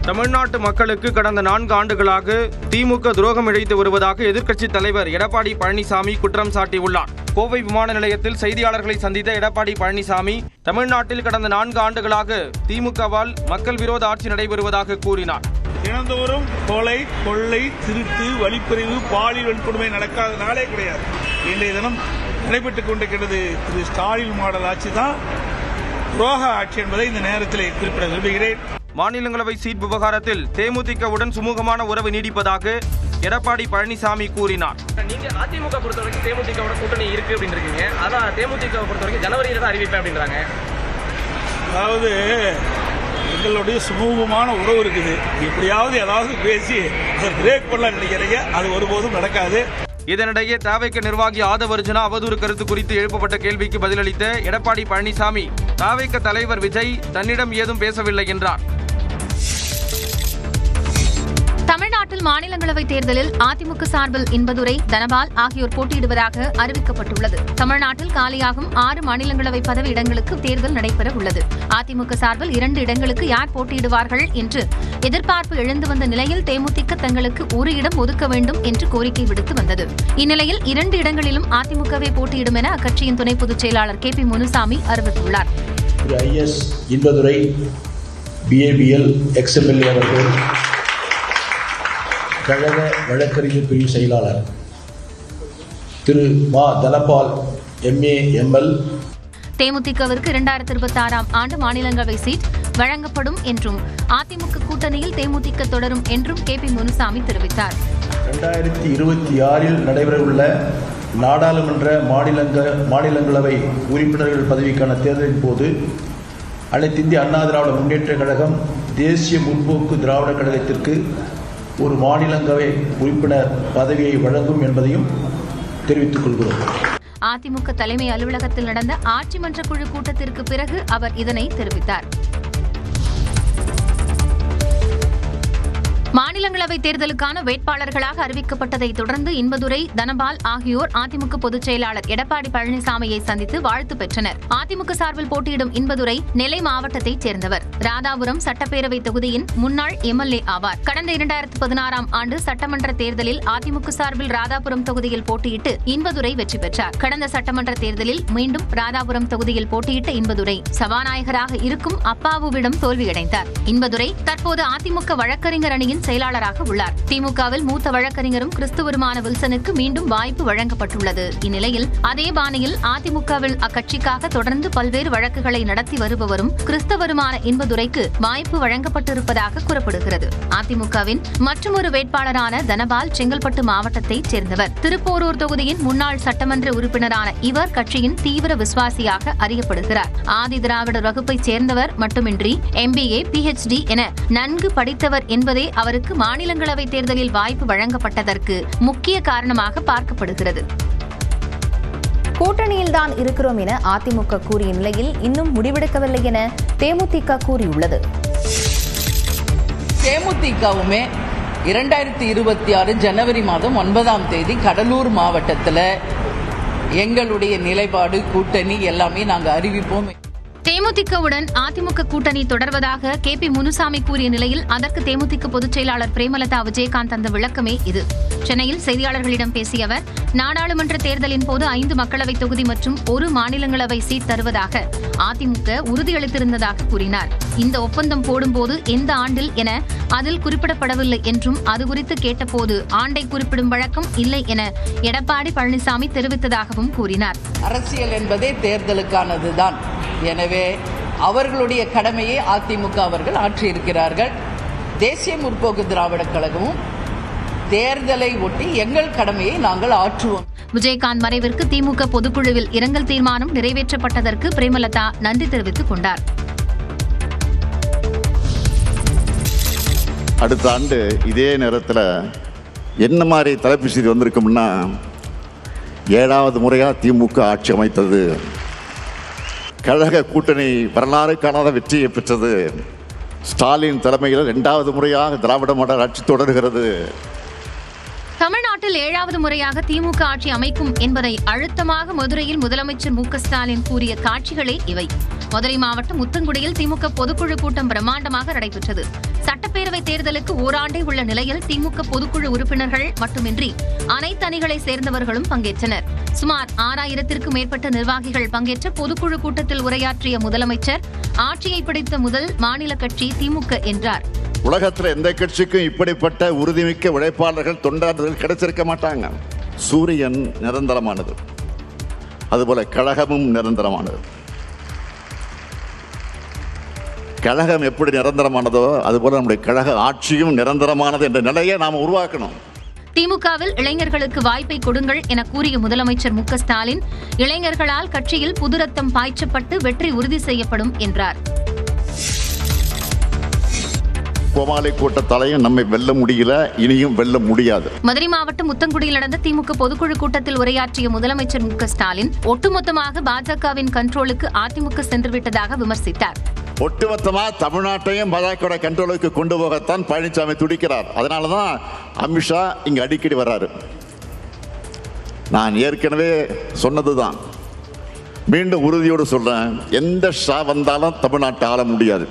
தமிழ்நாட்டு மக்களுக்கு கடந்த 4 ஆண்டுகளாக திமுக துரோகம் இழைத்து வருவதாக எதிர்க்கட்சித் தலைவர் எடப்பாடி பழனிசாமி குற்றம் சாட்டியுள்ளார். கோவை விமான நிலையத்தில் செய்தியாளர்களை சந்தித்த எடப்பாடி பழனிசாமி தமிழ்நாட்டில் கடந்த 4 ஆண்டுகளாக திமுகவால் மக்கள் விரோத ஆட்சி நடைபெறுவதாக கூறினார். தினந்தோறும் கொலை, கொள்ளை, திருட்டு, வழிப்பறிவு, பாலியல் வன்கொடுமை நடக்காத நாளே கிடையாது. இன்றைய தினம் நடைபெற்றுக் கொண்டிருக்கிறது திரு ஸ்டாலின் மாடல் ஆட்சி தான் துரோக ஆட்சி என்பதை இந்த நேரத்தில் குறிப்பிட விரும்புகிறேன். மாநிலங்களவை சீட் விவகாரத்தில் தேமுதிகவுடன் சுமூகமான உறவு நீடிப்பதாக எடப்பாடி பழனிசாமி கூறினார். நீங்க அதிமுக பொறுத்தவரைக்கும் தேமுதிகவோட கூட்டணி இருக்கு அப்படின்னு இருக்கீங்க. அதான் தேமுதிக பொறுத்தவரைக்கும் ஜனவரியில தான் அறிவிப்பேன் அப்படின்றாங்க. அதாவது எங்களுடைய சுமூகமான உறவு இருக்குது. எப்படியாவது ஏதாவது பேசி அதை பிரேக் பண்ணலாம் நினைக்கிறீங்க. அது ஒருபோதும் நடக்காது. இதனிடையே தாவேக நிர்வாகி ஆதவ் அர்ஜுனா அவதூறு கருத்து குறித்து எழுப்பப்பட்ட கேள்விக்கு பதிலளித்த எடப்பாடி பழனிசாமி தாவேக தலைவர் விஜய் தன்னிடம் ஏதும் பேசவில்லை என்றார். தமிழ்நாட்டில் மாநிலங்களவை தேர்தலில் அதிமுக சார்பில் இன்பதுரை, தனபால் ஆகியோர் போட்டியிடுவதாக அறிவிக்கப்பட்டுள்ளது. தமிழ்நாட்டில் காலியாகும் 6 மாநிலங்களவை பதவி இடங்களுக்கு தேர்தல் நடைபெற உள்ளது. அதிமுக சார்பில் 2 இடங்களுக்கு யார் போட்டியிடுவார்கள் என்று எதிர்பார்ப்பு எழுந்து வந்த நிலையில் தேமுதிக தங்களுக்கு ஒரு இடம் ஒதுக்க வேண்டும் என்று கோரிக்கை விடுத்து வந்தது. இந்நிலையில் 2 இடங்களிலும் அதிமுகவே போட்டியிடும் என அக்கட்சியின் துணை பொதுச் செயலாளர் கே.பி. முனுசாமி அறிவித்துள்ளார். இன்பதுரை BABL XMLA அவர்கள், கழக வழக்கறிஞர் பிரிவு செயலாளர் திரு மா. Dhanapal MA ML. தேமுதிகவிற்கு 2026ஆம் ஆண்டு மாநிலங்களவை சீட் வழங்கப்படும் என்றும் அதிமுக கூட்டணியில் தேமுதிக தொடரும் என்றும் கே.பி. முனுசாமி தெரிவித்தார். 2026இல் நடைபெறவுள்ள நாடாளுமன்ற மாநிலங்களவை உறுப்பினர்கள் பதவிக்கான தேர்தலின் போது அனைத்து இந்திய அண்ணா திராவிட முன்னேற்ற கழகம் தேசிய முற்போக்கு திராவிட கழகத்திற்கு ஒரு மாநிலங்களவை உறுப்பினர் பதவியை வழங்கும் என்பதையும் தெரிவித்துக் கொள்கிறோம். அதிமுக தலைமை அலுவலகத்தில் நடந்த ஆட்சி மன்ற குழு கூட்டத்திற்கு பிறகு அவர் இதனை தெரிவித்தார். மாநிலங்களவை தேர்தலுக்கான வேட்பாளர்களாக அறிவிக்கப்பட்டதை தொடர்ந்து இன்பதுரை, தனபால் ஆகியோர் அதிமுக பொதுச் செயலாளர் எடப்பாடி பழனிசாமியை சந்தித்து வாழ்த்து பெற்றனர். அதிமுக சார்பில் போட்டியிடும் இன்பதுரை நெல்லை மாவட்டத்தைச் சேர்ந்தவர். ராதாபுரம் சட்டப்பேரவை தொகுதியின் முன்னாள் MLA ஆவார். கடந்த 2016ஆம் ஆண்டு சட்டமன்ற தேர்தலில் அதிமுக சார்பில் ராதாபுரம் தொகுதியில் போட்டியிட்டு இன்பதுரை வெற்றி பெற்றார். கடந்த சட்டமன்ற தேர்தலில் மீண்டும் ராதாபுரம் தொகுதியில் போட்டியிட்ட இன்பதுரை சபாநாயகராக இருக்கும் அப்பாவுவிடம் தோல்வியடைந்தார். இன்பதுரை தற்போது அதிமுக வழக்கறிஞர் அணியின் செயலாளராக உள்ளார். திமுகவில் மூத்த வழக்கறிஞரும் கிறிஸ்துவருமான வில்சனுக்கு மீண்டும் வாய்ப்பு வழங்கப்பட்டுள்ளது. இந்நிலையில் அதே பாணியில் அதிமுகவில் அக்கட்சிக்காக தொடர்ந்து பல்வேறு வழக்குகளை நடத்தி வருபவரும் கிறிஸ்தவருமான இன்பதுரைக்கு வாய்ப்பு வழங்கப்பட்டிருப்பதாக கூறப்படுகிறது. அதிமுகவின் மற்றொரு வேட்பாளரான தனபால் செங்கல்பட்டு மாவட்டத்தைச் சேர்ந்தவர். திருப்போரூர் தொகுதியின் முன்னாள் சட்டமன்ற உறுப்பினரான இவர் கட்சியின் தீவிர விசுவாசியாக அறியப்படுகிறார். ஆதி திராவிடர் வகுப்பைச் சேர்ந்தவர் மட்டுமின்றி MBA, PhD என நன்கு படித்தவர் என்பதே அவருக்கு மாநிலங்களவை தேர்தலில் வாய்ப்பு வழங்கப்பட்டதற்கு முக்கிய காரணமாக பார்க்கப்படுகிறது. கூட்டணியில்தான் இருக்கிறோம் என அதிமுக கூறிய நிலையில் இன்னும் முடிவெடுக்கவில்லை என தேமுதிக கூறியுள்ளது. தேமுதிகவுமே 2026 ஜனவரி மாதம் 9ஆம் தேதி கடலூர் மாவட்டத்தில் எங்களுடைய நிலைப்பாடு, கூட்டணி எல்லாமே நாங்கள் அறிவிப்போம். தேமுதிகவுடன் அதிமுக கூட்டணி தொடர்வதாக கே.பி. முனுசாமி கூறிய நிலையில் அதற்கு தேமுதிக பொதுச் செயலாளர் பிரேமலதா விஜயகாந்த் தந்த விளக்கமே இது. சென்னையில் செய்தியாளர்களிடம் பேசிய அவர், நாடாளுமன்ற தேர்தலின் போது 5 மக்களவை தொகுதி மற்றும் 1 மாநிலங்களவை சீட் தருவதாக அதிமுக உறுதியளித்திருந்ததாக கூறினார். இந்த ஒப்பந்தம் போடும்போது எந்த ஆண்டில் என அதில் குறிப்பிடப்படவில்லை என்றும் அது குறித்து கேட்டபோது ஆண்டை குறிப்பிடும் வழக்கம் இல்லை என எடப்பாடி பழனிசாமி தெரிவித்ததாகவும் கூறினார். அரசியல் என்பதே தேர்தலுக்கானதுதான். எனவே அவர்களுடைய கடமையை அதிமுக அவர்கள் ஆற்றியிருக்கிறார்கள். தேசிய முற்போக்கு திராவிட கழகமும் தேர்தலை ஒட்டி எங்கள் கடமையை நாங்கள் ஆற்றுவோம். விஜயகாந்த் மறைவிற்கு திமுக பொதுக்குழுவில் இரங்கல் தீர்மானம் நிறைவேற்றப்பட்டதற்கு பிரேமலதா நன்றி தெரிவித்துக் கொண்டார். அடுத்த ஆண்டு இதே நேரத்தில் என்ன மாதிரி தலைப்பு செய்தி வந்திருக்கும்னா, 7வது முறையாக திமுக ஆட்சி அமைத்தது, கழக கூட்டணி வரலாறு காணாத வெற்றியை பெற்றது, ஸ்டாலின் தலைமையில் 2வது முறையாக திராவிட மாடல் ஆட்சி தொடர்கிறது. தமிழ்நாட்டில் 7வது முறையாக திமுக ஆட்சி அமைக்கும் என்பதை அழுத்தமாக மதுரையில் முதலமைச்சர் மு.க. ஸ்டாலின் கூறிய காட்சிகளே இவை. மதுரை மாவட்டம் முத்தங்குடியில் திமுக பொதுக்குழு கூட்டம் பிரம்மாண்டமாக நடைபெற்றது. சட்டப்பேரவை தேர்தலுக்கு ஓராண்டே உள்ள நிலையில் திமுக பொதுக்குழு உறுப்பினர்கள் மட்டுமின்றி அனைத்து அணிகளை சேர்ந்தவர்களும் பங்கேற்றனர். சுமார் 6000த்திற்கும் மேற்பட்ட நிர்வாகிகள் பங்கேற்ற பொதுக்குழு கூட்டத்தில் உரையாற்றிய முதலமைச்சர், ஆட்சியை பிடித்த முதல் மாநில கட்சி திமுக என்றார். உலகத்தில் எந்த கட்சிக்கும் இப்படிப்பட்ட உறுதிமிக்க உழைப்பாளர்கள் தொண்டாளர்கள் கிடைச்சிருக்க மாட்டாங்க. சூரியன் நிரந்தரமானது, அதுபோல கழகமும் நிரந்தரமானது. கழகம் எப்படி நிரந்தரமானதோ அதுபோல நம்முடைய கழக ஆட்சியும் நிரந்தரமானது என்ற நிலையை நாம் உருவாக்கணும். திமுகவில் இளைஞர்களுக்கு வாய்ப்பை கொடுங்கள் என கூறிய முதலமைச்சர் மு க ஸ்டாலின், இளைஞர்களால் கட்சியில் புது ரத்தம் பாய்ச்சப்பட்டு வெற்றி உறுதி செய்யப்படும் என்றார். கோமாளி கூட்டத்தாலையும் நம்மை வெல்ல முடியல, இனியும் வெல்ல முடியாது. மதுரை மாவட்டம் முத்தங்குடியில் நடந்த திமுக பொதுக்குழு கூட்டத்தில் உரையாற்றிய முதலமைச்சர் மு க ஸ்டாலின், ஒட்டுமொத்தமாக பாஜகவின் கண்ட்ரோலுக்கு அதிமுக சென்றுவிட்டதாக விமர்சித்தார். ஒட்டுமொத்தமா தமிழ்நாட்டையும் பாஜக கண்ட்ரோலுக்கு கொண்டு போகத்தான் பழனிசாமி துடிக்கிறார். அதனாலதான் அமித்ஷா இங்க அடிக்கடி வர்றாரு. நான் ஏற்கனவே சொன்னதுதான், மீண்டும் உறுதியோடு சொல்றேன், எந்த ஷா வந்தாலும் தமிழ்நாட்டை ஆள முடியாது.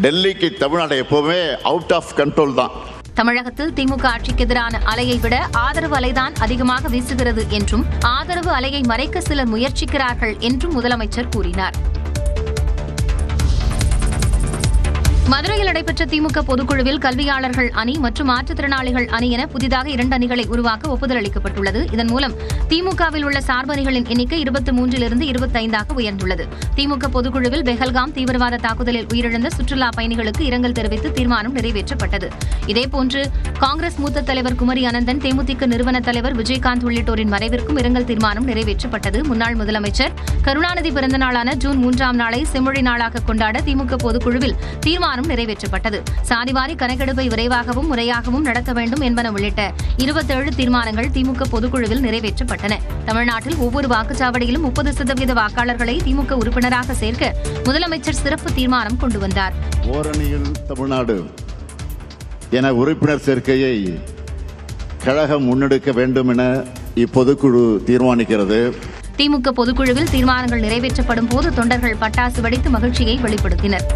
டெல்லிக்கு தமிழ்நாடு எப்பவுமே அவுட் ஆஃப் கண்ட்ரோல் தான். தமிழகத்தில் திமுக ஆட்சிக்கு எதிரான அலையை விட ஆதரவு அலைதான் அதிகமாக வீசுகிறது என்றும், ஆதரவு அலையை மறைக்க சிலர் முயற்சிக்கிறார்கள் என்றும் முதலமைச்சர் கூறினார். மதுரையில் நடைபெற்ற திமுக பொதுக்குழுவில் கல்வியாளர்கள் அணி மற்றும் மாற்றுத்திறனாளிகள் அணி என புதிதாக 2 அணிகளை உருவாக்க ஒப்புதல் அளிக்கப்பட்டுள்ளது. இதன் மூலம் திமுகவில் உள்ள சார்பு அணிகளின் எண்ணிக்கை 23 25 உயர்ந்துள்ளது. திமுக பொதுக்குழுவில் பெஹல்காம் தீவிரவாத தாக்குதலில் உயிரிழந்த சுற்றுலா பயணிகளுக்கு இரங்கல் தெரிவித்து தீர்மானம் நிறைவேற்றப்பட்டது. இதேபோன்று காங்கிரஸ் மூத்த தலைவர் குமரி அனந்தன், தேமுதிக நிறுவன தலைவர் விஜயகாந்த் உள்ளிட்டோரின் மறைவிற்கும் இரங்கல் தீர்மானம் நிறைவேற்றப்பட்டது. முன்னாள் முதலமைச்சர் கருணாநிதி பிறந்த நாளான ஜூன் 3ஆம் நாளை செம்மொழி நாளாக கொண்டாட திமுக பொதுக்குழுவில் தீர்மானம் நிறைவேற்றப்பட்டது. சாதிவாரி கணக்கெடுப்பை விரைவாகவும் முறையாகவும் நடத்த வேண்டும் என்பன உள்ளிட்ட 27 தீர்மானங்கள் திமுக பொதுக்குழுவில் நிறைவேற்றப்பட்டன. தமிழ்நாட்டில் ஒவ்வொரு வாக்குச்சாவடியிலும் 30% வாக்காளர்களை திமுக உறுப்பினராக சேர்க்க முதலமைச்சர் சிறப்பு தீர்மானம் கொண்டு வந்தார். ஓரணியில் தமிழ்நாடு என உறுப்பினர் சேர்க்கையை கழகம் முன்னெடுக்க வேண்டும் என இப்பொதுக்குழு தீர்மானிக்கிறது. திமுக பொதுக்குழுவில் தீர்மானங்கள் நிறைவேற்றப்படும் போது தொண்டர்கள் பட்டாசு வெடித்து மகிழ்ச்சியை வெளிப்படுத்தினர்.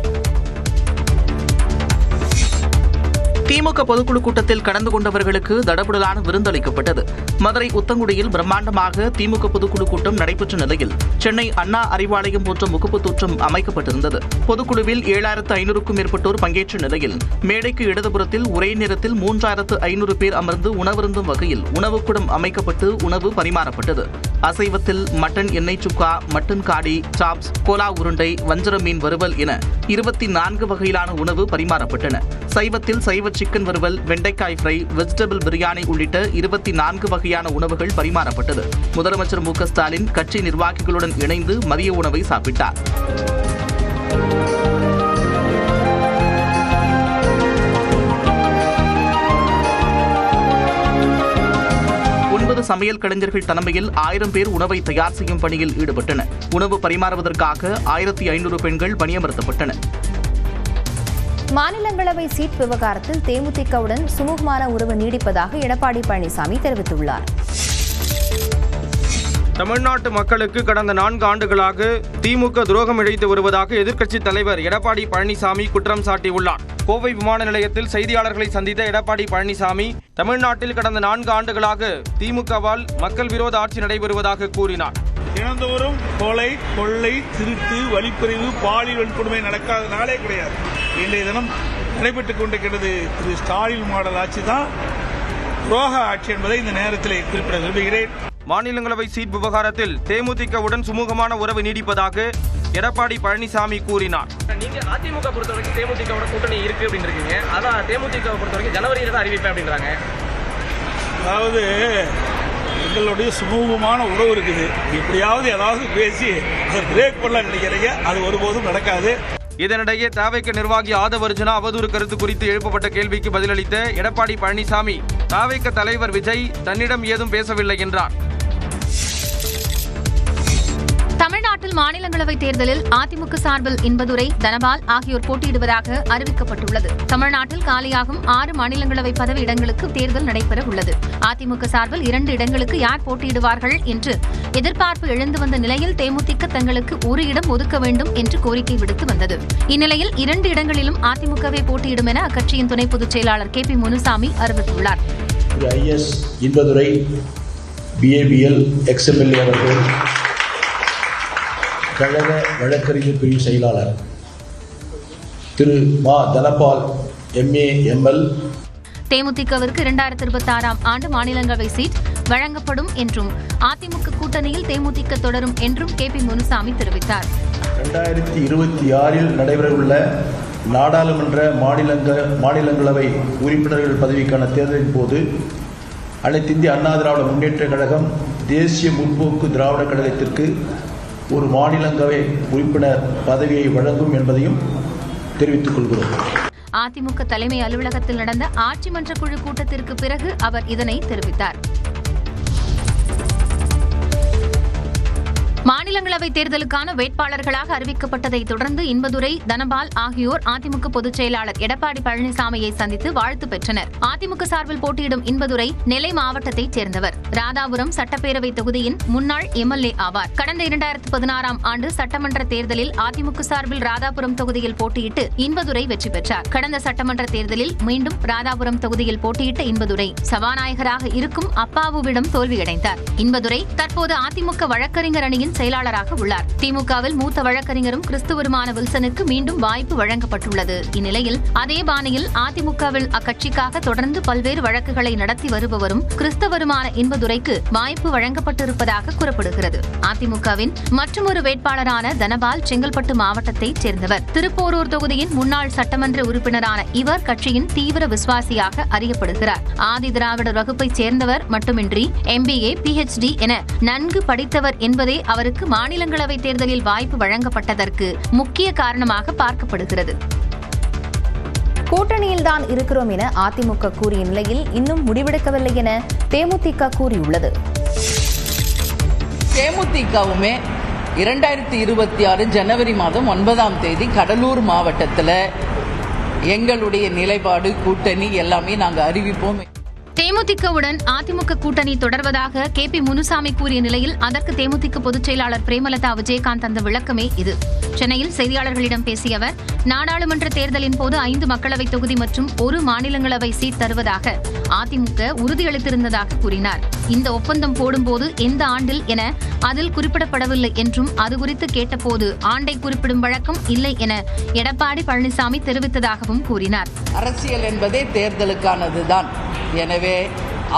திமுக பொதுக்குழு கூட்டத்தில் கலந்து கொண்டவர்களுக்கு தடபுடலான விருந்தளிக்கப்பட்டது. மதுரை உத்தங்குடியில் பிரம்மாண்டமாக திமுக பொதுக்குழு கூட்டம் நடைபெற்ற நிலையில் சென்னை அண்ணா அறிவாலயம் போன்ற முகப்பு தோற்றம் அமைக்கப்பட்டிருந்தது. பொதுக்குழுவில் 7500க்கும் மேற்பட்டோர் பங்கேற்ற நிலையில் மேடைக்கு இடதுபுறத்தில் ஒரே நேரத்தில் 3500 பேர் அமர்ந்து உணவருந்தும் வகையில் உணவுக்கூடம் அமைக்கப்பட்டு உணவு பரிமாறப்பட்டது. அசைவத்தில் மட்டன் எண்ணெய் சுக்கா, மட்டன் காடி, சாப்ஸ், கோலா உருண்டை, வஞ்சர மீன் வறுவல் என 24 வகையிலான உணவு பரிமாறப்பட்டன. சைவத்தில் சைவ சிக்கன் வறுவல், வெண்டைக்காய் ஃப்ரை, வெஜிடபிள் பிரியாணி உள்ளிட்ட 24 வகையான உணவுகள் பரிமாறப்பட்டது. முதலமைச்சர் மு க ஸ்டாலின் கட்சி நிர்வாகிகளுடன் இணைந்து மதிய உணவை சாப்பிட்டார். சமையல் கலைஞர்கள் தலைமையில் 1000 பேர் உணவை தயார் செய்யும் பணியில் ஈடுபட்டனர். உணவு பரிமாறுவதற்காக 1500 பெண்கள் பணியமர்த்தப்பட்டனர். மாநிலங்களவை சீட் விவகாரத்தில் தேமுதிகவுடன் சுமூகமான உறவு நீடிப்பதாக எடப்பாடி பழனிசாமி தெரிவித்துள்ளார். தமிழ்நாட்டு மக்களுக்கு கடந்த 4 ஆண்டுகளாக திமுக துரோகம் இழைத்து வருவதாக எதிர்க்கட்சித் தலைவர் எடப்பாடி பழனிசாமி குற்றம் சாட்டியுள்ளார். கோவை விமான நிலையத்தில் செய்தியாளர்களை சந்தித்த எடப்பாடி பழனிசாமி, தமிழ்நாட்டில் கடந்த 4 ஆண்டுகளாக திமுகவால் மக்கள் விரோத ஆட்சி நடைபெறுவதாக கூறினார். தினந்தோறும் கொலை, கொள்ளை, திருட்டு, வழிப்பறிவு, பாலியல் வன்கொடுமை நடக்காத நாளே கிடையாது. இன்றைய தினம் நடைபெற்றுக் கொண்டிருக்கிறது திரு ஸ்டாலின் மாடல் ஆட்சி தான் துரோக ஆட்சி என்பதை இந்த நேரத்தில் குறிப்பிட விரும்புகிறேன். மாநிலங்களவை சீட் விவகாரத்தில் தேமுதிகவுடன் சுமூகமான உறவு நீடிப்பதாக எடப்பாடி பழனிசாமி கூறினார். நீங்க அதிமுக பொறுத்தவரைக்கும் தேமுதிகவோட கூட்டணி இருக்கு அப்படின்னு இருக்கீங்க. அதான் தேமுதிக பொறுத்தவரைக்கும் ஜனவரியில தான் அறிவிப்பேன் அப்படின்றாங்க. அதாவது எங்களுடைய சுமூகமான உறவு இருக்குது. எப்படியாவது ஏதாவது பேசி அதை பிரேக் பண்ண நினைக்கிறீங்க, அது ஒருபோதும் நடக்காது. இதனிடையே தாவேக நிர்வாகி ஆதவர்ஜுனா அவதூறு கருத்து குறித்து எழுப்பப்பட்ட கேள்விக்கு பதிலளித்த எடப்பாடி பழனிசாமி, தாவேக தலைவர் விஜய் தன்னிடம் ஏதும் பேசவில்லை என்றார். தமிழ்நாட்டில் மாநிலங்களவை தேர்தலில் அதிமுக சார்பில் இன்பதுரை, தனபால் ஆகியோர் போட்டியிடுவதாக அறிவிக்கப்பட்டுள்ளது. தமிழ்நாட்டில் காலியாகும் 6 மாநிலங்களவை பதவி இடங்களுக்கு தேர்தல் நடைபெற உள்ளது. அதிமுக சார்பில் 2 இடங்களுக்கு யார் போட்டியிடுவார்கள் என்று எதிர்பார்ப்பு எழுந்து வந்த நிலையில் தேமுதிக தங்களுக்கு ஒரு இடம் ஒதுக்க வேண்டும் என்று கோரிக்கை விடுத்து வந்தது. இந்நிலையில் 2 இடங்களிலும் அதிமுகவே போட்டியிடும் என அக்கட்சியின் துணை பொதுச் செயலாளர் KP முனுசாமி அறிவித்துள்ளார். IS இன்பதுரை BABL XMLA அவர்கள், கழக வழக்கறிஞர் பிரிவு செயலாளர் திரு மா தனபால் MA ML. தேமுதிகவிற்கு 2026ஆம் ஆண்டு மாநிலங்களவை சீட் வழங்கப்படும் என்றும் அதிமுக கூட்டணியில் தேமுதிக தொடரும் என்றும் KP முனுசாமி தெரிவித்தார். 2026இல் நடைபெறவுள்ள நாடாளுமன்ற மாநிலங்களவை உறுப்பினர்கள் பதவிக்கான தேர்தலின் போது அனைத்து இந்திய அண்ணா திராவிட முன்னேற்ற கழகம் தேசிய முற்போக்கு திராவிட கழகத்திற்கு ஒரு மாநிலங்களவை உறுப்பினர் பதவியை வழங்கும் என்பதையும் தெரிவித்துக் கொள்கிறோம். அதிமுக தலைமை அலுவலகத்தில் நடந்த ஆட்சி மன்ற குழு கூட்டத்திற்கு பிறகு அவர் இதனை தெரிவித்தார். மாநிலங்களவை தேர்தலுக்கான வேட்பாளர்களாக அறிவிக்கப்பட்டதை தொடர்ந்து இன்பதுரை, தனபால் ஆகியோர் அதிமுக பொதுச் செயலாளர் எடப்பாடி பழனிசாமியை சந்தித்து வாழ்த்து பெற்றனர். அதிமுக சார்பில் போட்டியிடும் இன்பதுரை நெல்லை மாவட்டத்தைச் சேர்ந்தவர். ராதாபுரம் சட்டப்பேரவை தொகுதியின் முன்னாள் MLA ஆவார். கடந்த 2016ஆம் ஆண்டு சட்டமன்ற தேர்தலில் அதிமுக சார்பில் ராதாபுரம் தொகுதியில் போட்டியிட்டு இன்பதுரை வெற்றி பெற்றார். கடந்த சட்டமன்ற தேர்தலில் மீண்டும் ராதாபுரம் தொகுதியில் போட்டியிட்ட இன்பதுரை சபாநாயகராக இருக்கும் அப்பாவுவிடம் தோல்வியடைந்தார். இன்பதுரை தற்போது அதிமுக வழக்கறிஞர் அணியின் செயலாளராக உள்ளார். திமுகவில் மூத்த வழக்கறிஞரும் கிறிஸ்துவருமான வில்சனுக்கு மீண்டும் வாய்ப்பு வழங்கப்பட்டுள்ளது. இந்நிலையில் அதே பாணியில் அதிமுகவில் அக்கட்சிக்காக தொடர்ந்து பல்வேறு வழக்குகளை நடத்தி வருபவரும் கிறிஸ்தவருமான இன்பதுரைக்கு வாய்ப்பு வழங்கப்பட்டிருப்பதாக கூறப்படுகிறது. அதிமுகவின் மற்றொரு வேட்பாளரான தனபால் செங்கல்பட்டு மாவட்டத்தைச் சேர்ந்தவர். திருப்போரூர் தொகுதியின் முன்னாள் சட்டமன்ற உறுப்பினரான இவர் கட்சியின் தீவிர விசுவாசியாக அறியப்படுகிறார். ஆதி திராவிடர் வகுப்பைச் சேர்ந்தவர் மட்டுமின்றி MBA, PhD என நன்கு படித்தவர் என்பதே அவருக்கு மாநிலங்களவை தேர்தலில் வாய்ப்பு வழங்கப்பட்டதற்கு முக்கிய காரணமாக பார்க்கப்படுகிறது. கூட்டணியில்தான் இருக்கிறோம் என அதிமுக கூறிய நிலையில் இன்னும் முடிவெடுக்கவில்லை என தேமுதிக கூறியுள்ளது. தேமுதிகவுமே 2026 ஜனவரி மாதம் 9ஆம் தேதி கடலூர் மாவட்டத்தில் எங்களுடைய நிலைப்பாடு, கூட்டணி எல்லாமே நாங்கள் அறிவிப்போம். தேமுதிகவுடன் அதிமுக கூட்டணி தொடர்வதாக KP முனுசாமி கூறிய நிலையில் அதற்கு தேமுதிக பொதுச் செயலாளர் பிரேமலதா விஜயகாந்த் தந்த விளக்கமே இது. சென்னையில் செய்தியாளர்களிடம் பேசிய அவர், நாடாளுமன்ற தேர்தலின் போது 5 மக்களவைத் தொகுதி மற்றும் 1 மாநிலங்களவை சீட் தருவதாக அதிமுக உறுதியளித்திருந்ததாக கூறினார். இந்த ஒப்பந்தம் போடும்போது எந்த ஆண்டில் என அதில் குறிப்பிடப்படவில்லை என்றும் அது குறித்து கேட்டபோது ஆண்டை குறிப்பிடும் வழக்கம் இல்லை என எடப்பாடி பழனிசாமி தெரிவித்ததாகவும் கூறினார். அரசியல் என்பதே தேர்தலுக்கானதுதான். எனவே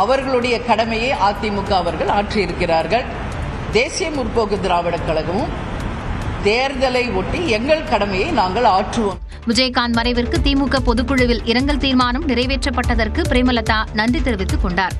அவர்களுடைய கடமையை அதிமுக அவர்கள் ஆற்றியிருக்கிறார்கள். தேசிய முற்போக்கு திராவிட கழகமும் தேர்தலை ஒட்டி எங்கள் கடமையை நாங்கள் ஆற்றுவோம். விஜயகாந்த் மறைவிற்கு திமுக பொதுக்குழுவில் இரங்கல் தீர்மானம் நிறைவேற்றப்பட்டதற்கு பிரேமலதா நன்றி தெரிவித்துக் கொண்டார்.